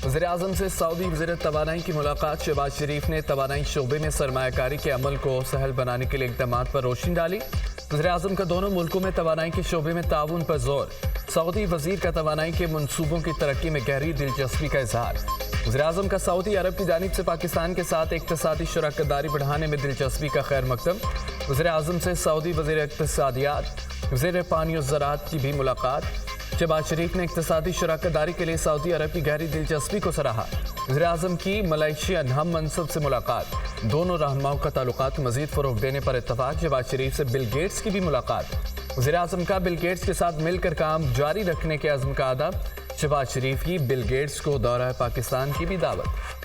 वज़ीर-ए-आज़म से सऊदी वज़ीर तवानाई की मुलाकात। शहबाज शरीफ ने तवानाई शोबे में सरमायाकारी के अमल को सहल बनाने के लिए इक़दामात पर रोशनी डाली। वज़ीर-ए-आज़म का दोनों मुल्कों में तवानाई के शोबे में ताउन पर जोर। सऊदी वज़ीर का तवानाई के मनसूबों की तरक्की में गहरी दिलचस्पी का इजहार। वज़ीर-ए-आज़म का सऊदी अरब की जानिब से पाकिस्तान के साथ इक़्तिसादी शराकतदारी बढ़ाने में दिलचस्पी का खैर मकदम। वज़ीर-ए-आज़म से सऊदी वज़ीर इक़्तिसादियात वज़ीर पानी और ज़राअत की भी मुलाकात। शहबाज शरीफ ने इक़्तिसादी शराकतदारी के लिए सऊदी अरब की गहरी दिलचस्पी को सराहा। वज़ीर-ए-आज़म की मलेशियन हम मनसब से मुलाकात। दोनों रहनुमाओं का ताल्लुकात मज़ीद फ़रोग़ देने पर इत्तफ़ाक़। शहबाज शरीफ से बिल गेट्स की भी मुलाकात। वज़ीर-ए-आज़म का बिल गेट्स के साथ मिलकर काम जारी रखने के अज़्म का अदा। शहबाज शरीफ की बिल गेट्स को दौरा पाकिस्तान की भी दावत।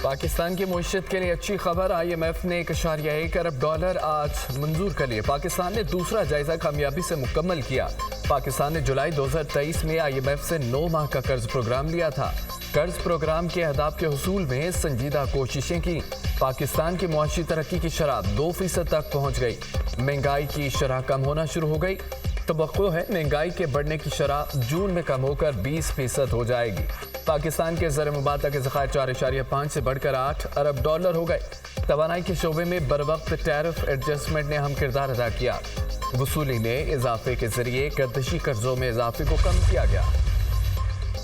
पाकिस्तान की मईशत के लिए अच्छी खबर। IMF ने $1.1 अरब आज मंजूर कर लिए। पाकिस्तान ने दूसरा जायजा कामयाबी से मुकम्मल किया। पाकिस्तान ने जुलाई 2023 में IMF से 9 माह का कर्ज प्रोग्राम लिया था। कर्ज प्रोग्राम के अहदाफ के हुसूल में संजीदा कोशिशें की। पाकिस्तान की मुआशी तरक्की की शरह 2% तक पहुँच गई। महंगाई की शरह कम होना शुरू हो गई। तवक्को है महंगाई के बढ़ने की शरह जून में कम होकर 20% हो जाएगी। पाकिस्तान के ज़र मुबादला के ज़खायर 4.5 से बढ़कर $8 अरब हो गए। तवानाई के शोबे में बरवक्त टैरिफ एडजस्टमेंट ने अहम किरदार अदा किया। वसूली में इजाफे के जरिए गर्दशी कर्जों में इजाफे को कम किया गया।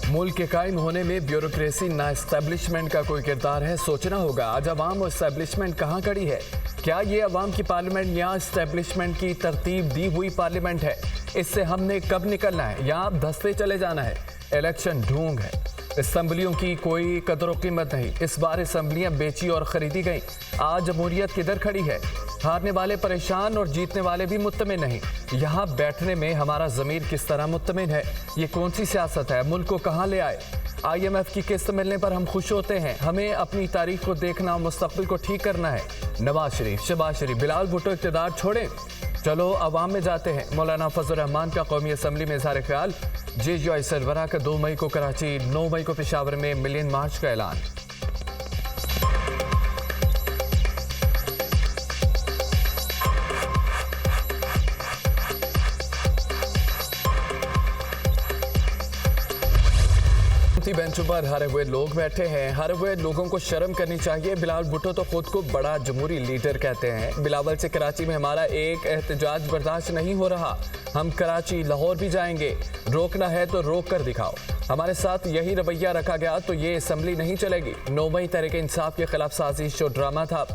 मुल्क के कायम होने में ब्यूरोक्रेसी ना इस्टेब्लिशमेंट का कोई किरदार है। सोचना होगा आज अवाम और इस्टेब्लिशमेंट कहाँ खड़ी है। क्या ये अवाम की पार्लियामेंट या इस्टेब्लिशमेंट की तरतीब दी हुई पार्लियामेंट है? इससे हमने कब निकलना है या अब धंसते चले जाना है? इलेक्शन ढूंढ है। असम्बलियों की कोई कदर कीमत नहीं। इस बार असम्बलियां बेची और खरीदी गईं। आज जमहूरियत किधर खड़ी है? हारने वाले परेशान और जीतने वाले भी मुत्तमिन नहीं। यहाँ बैठने में हमारा ज़मीर किस तरह मुत्तमिन है? ये कौन सी सियासत है? मुल्क को कहाँ ले आए? IMF की किस्त मिलने पर हम खुश होते हैं। हमें अपनी तारीख को देखना और मुस्तकबिल को ठीक करना है। नवाज शरीफ, शहबाज शरीफ, बिलावल भुट्टो इक़्तिदार छोड़ें, चलो अवाम में जाते हैं। मौलाना फजल रहमान का कौमी असम्बली में इज़हार ख्याल। JJI सरबराह का 2 मई को कराची, 9 मई को पेशावर में मिलियन मार्च का ऐलान। बेंचों पर हारे हुए लोग बैठे हैं। हारे हुए लोगों को शर्म करनी चाहिए। बिलावल भुट्टो तो खुद को बड़ा जमहूरी लीडर कहते हैं। बिलावल से कराची में हमारा एक एहतजाज बर्दाश्त नहीं हो रहा। हम कराची, लाहौर भी जाएंगे। रोकना है तो रोक कर दिखाओ। हमारे साथ यही रवैया रखा गया तो ये असम्बली नहीं चलेगी। 9 मई तहरीक इंसाफ के खिलाफ साजिश जो ड्रामा था।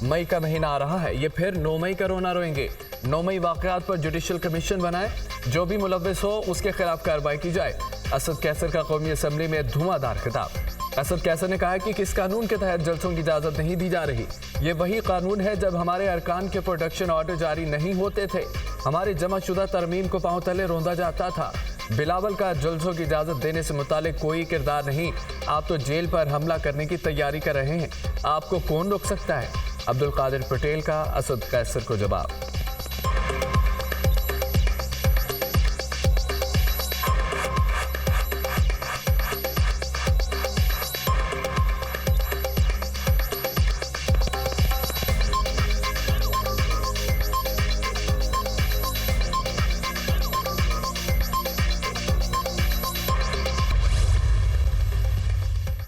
मई का महीना आ रहा है, ये फिर 9 मई का रोना रोएंगे। 9 मई वाक़यात पर जुडिशल कमीशन बनाए। जो भी मुलव्विस हो उसके खिलाफ कार्रवाई की जाए। असद कैसर का कौमी असम्बली में धुआंधार खिताब। असद कैसर ने कहा है कि किस कानून के तहत जलसों की इजाज़त नहीं दी जा रही। ये वही कानून है जब हमारे अरकान के प्रोटेक्शन ऑर्डर जारी नहीं होते थे। हमारे जमाशुदा तरमीम को पांव तले रौंदा जाता था। बिलावल का जलसों की इजाज़त देने से मुतालिक कोई किरदार नहीं। आप तो जेल पर हमला करने की तैयारी कर रहे हैं। आपको कौन रोक सकता है? अब्दुल कादिर पटेल का असद कैसर को जवाब।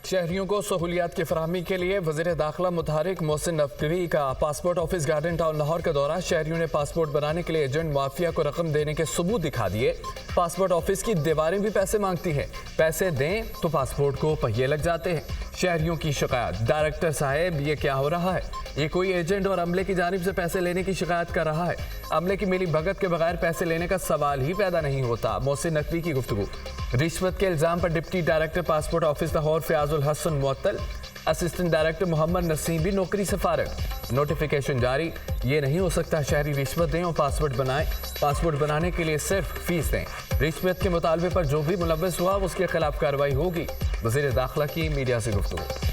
शहरियों को सहूलियात की फराहमी के लिए वज़ीर दाखिला मुतहरिक मोहसिन नकवी का passport office garden town Lahore का दौरा। शहरियों ने पासपोर्ट बनाने के लिए एजेंट माफिया को रकम देने के सबूत दिखा दिए। पासपोर्ट ऑफिस की दीवारें भी पैसे मांगती हैं। पैसे दें तो पासपोर्ट को पहिए लग जाते हैं। शहरियों की शिकायत। डायरेक्टर साहब, ये क्या हो रहा है? ये कोई एजेंट और अमले की जानिब से पैसे लेने की शिकायत कर रहा है। अमले की मिली भगत के बगैर पैसे लेने का सवाल ही पैदा नहीं होता। मोहसिन नकवी की गुफ्तगू। रिश्वत के इल्जाम पर deputy director passport office Lahore Fayazul Hasan मुअत्तल। असिस्टेंट डायरेक्टर मोहम्मद नसीम भी नौकरी से फारिग। नोटिफिकेशन जारी। ये नहीं हो सकता शहरी रिश्वत दें और पासपोर्ट बनाएं। पासपोर्ट बनाने के लिए सिर्फ फीस दें। रिश्वत के मुतालबे पर जो भी मुलव्विस हुआ उसके खिलाफ कार्रवाई होगी। वज़ीर दाखिला की मीडिया से गुफ्तगू।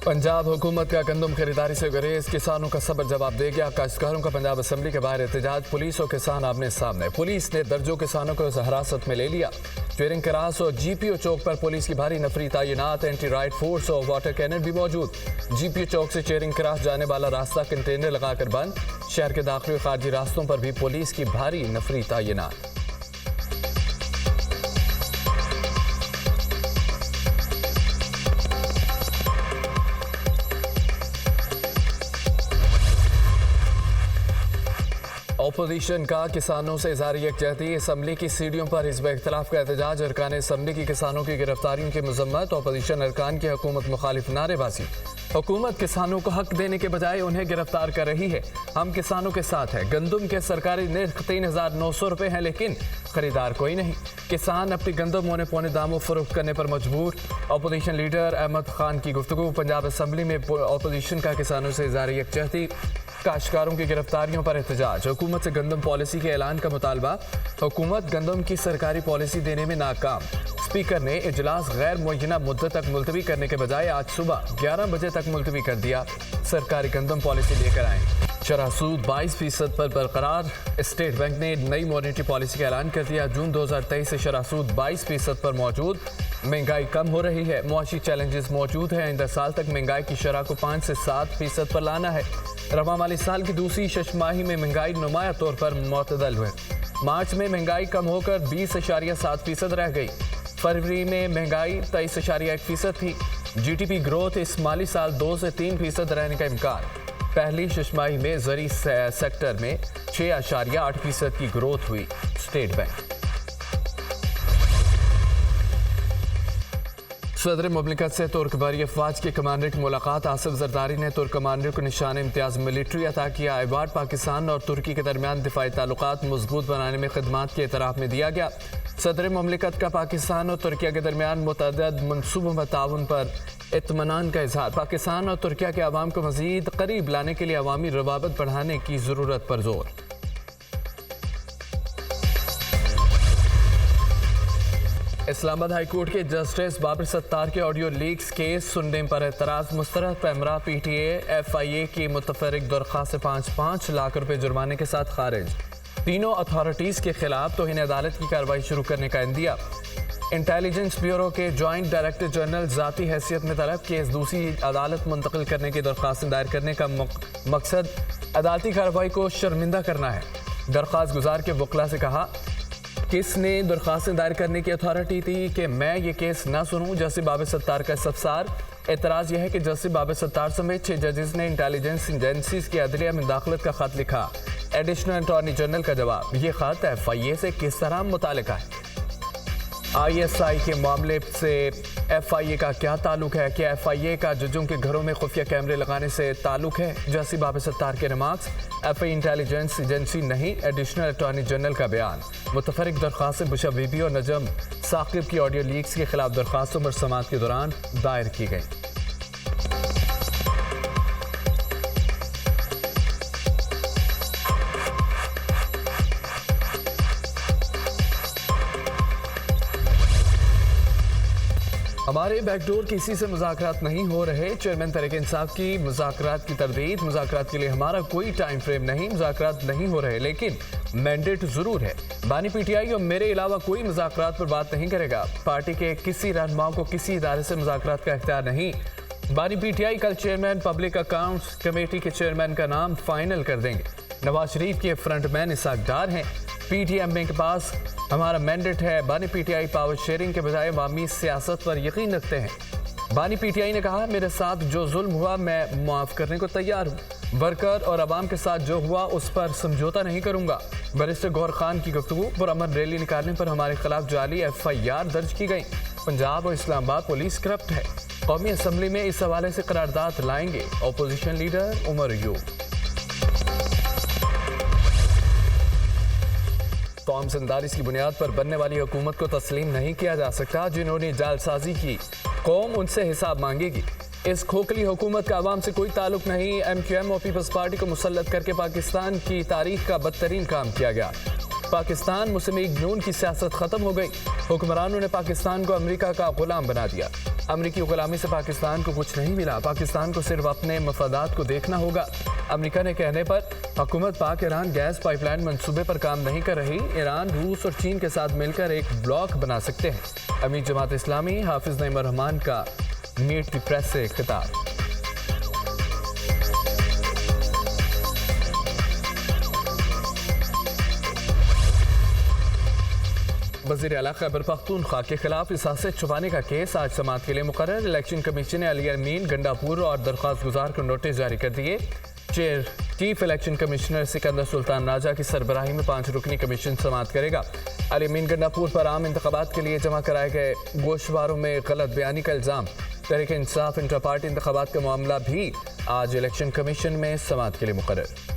पंजाब हुकूमत का गंदम खरीदारी से गुरेज, किसानों का सब्र जवाब दे गया। काश्तकारों का पंजाब असम्बली के बाहर एहतजाज, पुलिस और किसान आमने सामने। पुलिस ने दर्जों किसानों को हिरासत में ले लिया। चेयरिंग क्रास और जीपीओ चौक पर पुलिस की भारी नफरी तैनात, एंटी राइट फोर्स और वाटर कैनन भी मौजूद। जीपीओ चौक से चेयरिंग क्रास जाने वाला रास्ता कंटेनर लगाकर बंद। शहर के दाखिली और खारजी रास्तों पर भी पुलिस की भारी नफरी तैनात। अपोजिशन का किसानों से इज़हार यकजहती, असम्बली की सीढ़ियों पर हिज़्ब इख्तिलाफ का एहतजाज, अरकान असम्बली की किसानों की गिरफ्तारियों की मजम्मत। अपोजिशन अरकान की हुकूमत मुखालिफ नारेबाजी। हुकूमत किसानों को हक देने के बजाय उन्हें गिरफ्तार कर रही है। हम किसानों के साथ हैं। गंदम के सरकारी निर्ख 3,900 रुपये हैं, लेकिन खरीदार कोई नहीं। किसान अपनी गंदम औने पौने दामों फरोख्त करने पर मजबूर। अपोजिशन लीडर अहमद खान की गुफ्तगू। पंजाब असम्बली में अपोजिशन का किसानों से इज़हार यकजहती, काश्तकारों की गिरफ्तारियों पर एहतजाज। हुकूमत से गंदम पॉलिसी के ऐलान का मुतालबा। हुकूमत गंदम की सरकारी पॉलिसी देने में नाकाम। स्पीकर ने इजलास गैर मुअय्यना मुद्दत तक मुलतवी करने के बजाय आज सुबह 11 बजे तक मुलतवी कर दिया। सरकारी गंदम पॉलिसी लेकर आए। शरह सूद 22% पर बरकरार। स्टेट बैंक ने नई मॉनेटरी पॉलिसी का ऐलान कर दिया। जून 2023 से शरह सूद 22% पर मौजूद। महंगाई कम हो रही है, मुआशी चैलेंजेस मौजूद हैं। आइंदा साल तक महंगाई की शरह को 5 से 7% पर लाना है। रवा माली साल की दूसरी शशमाही में महंगाई नुमाया तौर पर मुतदल हुए। मार्च में महंगाई कम होकर 20.7% रह गई। फरवरी में महंगाई 23.1% थी। जीडीपी ग्रोथ इस माली साल 2 से 3% रहने का इम्कान। पहली शशमाही में ज़री सेक्टर में 6.8% की ग्रोथ हुई। State bank. सदर मुमलिकत से तुर्क बहरी अफवाज के कमांडर की मुलाकात। आसिफ जरदारी ने तुर्क कमांडर को निशान इम्तियाज मिलिट्री अता किया। अवार्ड पाकिस्तान और तुर्की के दरमियान दिफाई ताल्लुकात मजबूत बनाने में खिदमात के एतराफ़ में दिया गया। सदर मुमलिकत का पाकिस्तान और तुर्किया के दरमियान मुतअद्दिद मनसूबों व ताउन पर इत्मीनान का इजहार। पाकिस्तान और तुर्किया के अवाम को मज़ीद करीब लाने के लिए अवामी रवाबत बढ़ाने की ज़रूरत पर जोर। इस्लामाबाद हाई कोर्ट के जस्टिस बाबर सत्तार के ऑडियो लीक्स केस सुनने पर एतराज़ मुस्तरद। पैमरा पीटीए एफआईए की मुतफर्रिक दरख्वास्त 5 लाख रुपए जुर्माने के साथ खारिज। तीनों अथॉरिटीज़ के खिलाफ तौहीन अदालत की कार्रवाई शुरू करने का इंदिया। इंटेलिजेंस ब्यूरो के जॉइंट डायरेक्टर जनरल ज़ाती हैसियत में तलब, केस दूसरी अदालत मुंतकिल करने की दरख्वास्त दायर करने का मकसद अदालती कार्रवाई को शर्मिंदा करना है। दरख्वास्त गुजार के वकला से कहा, किसने दरख्वास्तें दायर करने की अथॉरिटी थी कि मैं ये केस ना सुनूं। जस्टिस बाबर सत्तार का इस्तफसार। एतराज़ यह है कि जस्टिस बाबर सत्तार समेत 6 जजेस ने इंटेलिजेंस एजेंसीज की अदलिया में दाखिलत का खत लिखा। एडिशनल अटॉर्नी जनरल का जवाब, ये खत एफआईए से किस तरह मुतालिका है। आईएसआई के मामले से एफआईए का क्या ताल्लुक है? क्या एफआईए का जजों के घरों में खुफिया कैमरे लगाने से ताल्लुक है? जस्टिस बाबर सत्तार के रिमार्क्स, एफआईए इंटेलिजेंस एजेंसी नहीं, एडिशनल अटॉर्नी जनरल का बयान। मुतफरिक दरख्वास्तें बुशा बीबी और नजम साकिब की ऑडियो लीक्स के खिलाफ दरख्वास्तों पर समाअत के दौरान दायर की गई। हमारे बैकडोर किसी से मुज़ाकरात नहीं हो रहे। चेयरमैन तहरीक इंसाफ की मुज़ाकरात की तरदीद। मुज़ाकरात के लिए हमारा कोई टाइम फ्रेम नहीं, मुज़ाकरात नहीं हो रहे, लेकिन मैंडेट ज़रूर है। बानी पीटीआई और मेरे अलावा कोई मुज़ाकरात पर बात नहीं करेगा। पार्टी के किसी रहनुमा को किसी इदारे से मुज़ाकरात का इख्तियार नहीं। बानी पीटीआई कल चेयरमैन पब्लिक अकाउंट्स कमेटी के चेयरमैन का नाम फाइनल कर देंगे। नवाज शरीफ के फ्रंटमैन इसाक डार हैं। पीटीएम के पास हमारा मैंडेट है। बानी पीटीआई पावर शेयरिंग के बजाय अवामी सियासत पर यकीन रखते हैं। बानी पीटीआई ने कहा, मेरे साथ जो जुल्म हुआ मैं माफ़ करने को तैयार हूँ। वर्कर और अवाम के साथ जो हुआ उस पर समझौता नहीं करूँगा। बैरिस्टर गौहर खान की गुफ्तगू, पुरअमन रैली निकालने पर हमारे खिलाफ जाली एफआईआर दर्ज की गई। पंजाब और इस्लामाबाद पुलिस करप्ट है। कौमी असम्बली में इस हवाले से करारदाद लाएंगे अपोजिशन लीडर उमर यूब। कौम ज़िंदारिश की बुनियाद पर बनने वाली हुकूमत को तस्लीम नहीं किया जा सकता। जिन्होंने जालसाजी की, कौम उनसे हिसाब मांगेगी। इस खोखली हुकूमत का आवाम से कोई ताल्लुक नहीं। एमक्यूएम और पीपल्स पार्टी को मुसल्लत करके पाकिस्तान की तारीख का बदतरीन काम किया गया। पाकिस्तान मुस्लिम लीग नून की सियासत खत्म हो गई। हुक्मरानों ने पाकिस्तान को अमेरिका का गुलाम बना दिया। अमेरिकी गुलामी से पाकिस्तान को कुछ नहीं मिला। पाकिस्तान को सिर्फ अपने मफादात को देखना होगा। अमेरिका ने कहने पर हुकूमत पाक ईरान गैस पाइपलाइन मंसूबे पर काम नहीं कर रही। ईरान रूस और चीन के साथ मिलकर एक ब्लॉक बना सकते हैं। अमीर जमात इस्लामी हाफिज नईम रहमान का मीट द प्रेस से खिताब। वज़ीर आला खैबर पख्तूनख्वा के खिलाफ इसासे छुपाने का केस आज समाअत के लिए मुकर्रर। इलेक्शन कमीशन ने अली अमीन गंडापुर और दरख्वास्त गुजार को नोटिस जारी कर दिए। Chief election commissioner Sikandar Sultan Raja की सरबराही में 5 रुकनी कमीशन समाअत करेगा। अली अमीन गंडापुर पर आम इंतखाबात के लिए जमा कराए गए गोशवारों में गलत बयानी का इल्ज़ाम। तहरीक इंसाफ इंटर पार्टी इंतखाबात का मामला भी आज इलेक्शन कमीशन में समाअत के लिए मुकर्रर।